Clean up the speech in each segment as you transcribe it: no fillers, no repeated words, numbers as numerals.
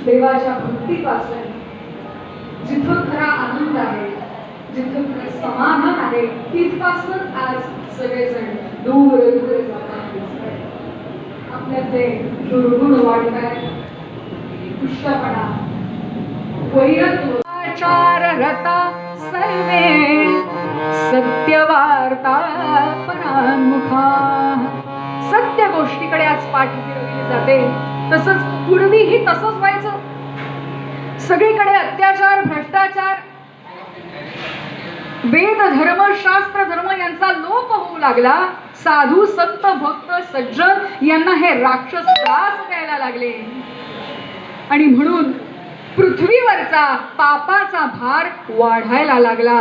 देवाच्या भक्तीपासून जिथं खरा आनंद आहे, जिथं खरं समाधान आहे, तिथपासूनच आज सगळेजण दूर दूर जातात दिसतात. आपल्यातले दुर्गुण वाढताय, दुष्टपणा, वैरत्व, आचार रता सर्वे सत्यवार्ता परामुखा. सत्य गोष्टीकडे आज पाठ फिरवली जाते. तसंच पूर्वीही तसंच व्हायचं. सगळीकडे अत्याचार, भ्रष्टाचार, वेद धर्म, शास्त्र धर्म यांचा लोप होऊ लागला. साधू संत भक्त सज्जन यांना हे राक्षस त्रास द्यायला लागले आणि म्हणून पृथ्वीवरचा पापाचा भार वाढायला लागला.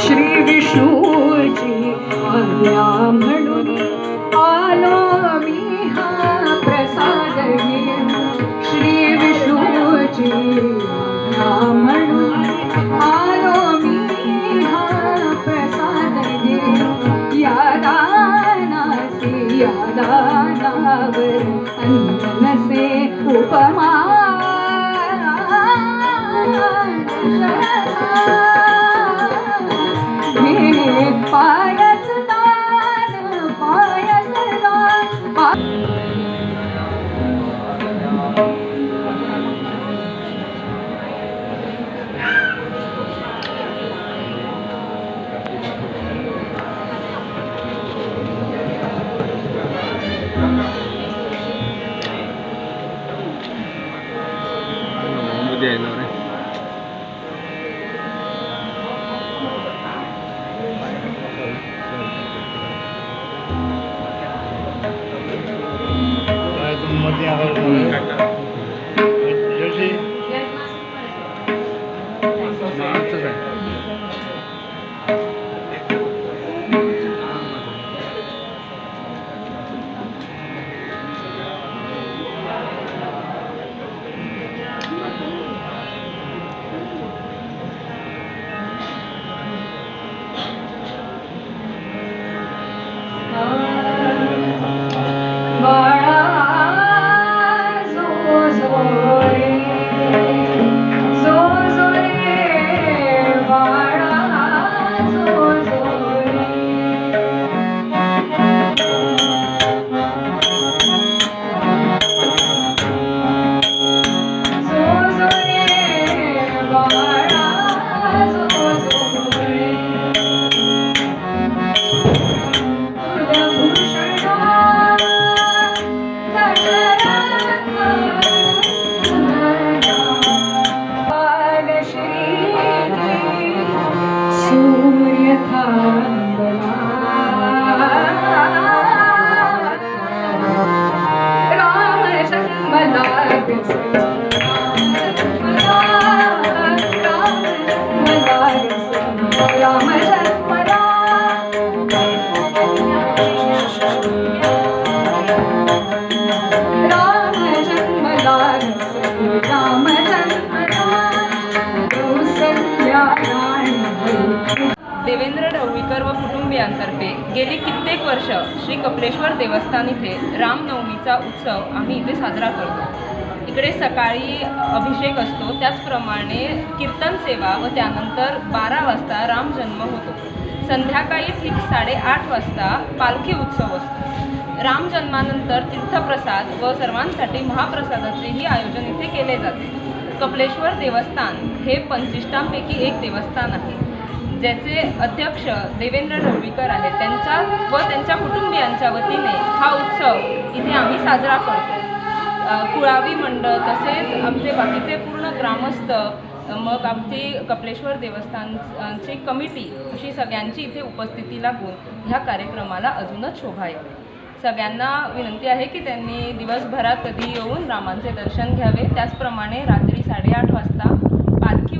श्री विष्णूची आज्ञा म्हणून आलो मी हा प्रसाद घेऊन. श्री विष्णूची आज्ञा म्हणून आलो मी हा प्रसाद घेऊन. या दानासी या दानावर अंत नसे उपमा. देवेंद्र ढवळीकर व कुटुंबियांतर्फे गेली कित्येक वर्ष श्री कपिलेश्वर देवस्थान इथे रामनवमीचा उत्सव आम्ही इथे साजरा करतो. इकडे सकाळी अभिषेक असतो, त्याचप्रमाणे कीर्तन सेवा व त्यानंतर 12 वाजता राम जन्म होतो. संध्याकाळी ठीक 8:30 वाजता पालखी उत्सव असतो. राम जन्मानंतर तीर्थप्रसाद व सर्वांसाठी महाप्रसादाचेही आयोजन इथे केले जाते. कपिलेश्वर देवस्थान हे 25 एक देवस्थान आहे, ज्याचे अध्यक्ष देवेंद्र ढवळीकर आहेत. त्यांच्या व त्यांच्या कुटुंबियांच्या वतीने हा उत्सव इथे आम्ही साजरा करतो. कुळावी मंडळ तसेच आमचे बाकीचे पूर्ण ग्रामस्थ मग आमची कपिलेश्वर देवस्थानची कमिटी अशी सगळ्यांची इथे उपस्थिती लागून ह्या कार्यक्रमाला अजूनच शोभा येते. सगळ्यांना विनंती आहे की त्यांनी दिवसभरात कधी येऊन रामांचे दर्शन घ्यावे. त्याचप्रमाणे रात्री 8:30 वाजता पालखी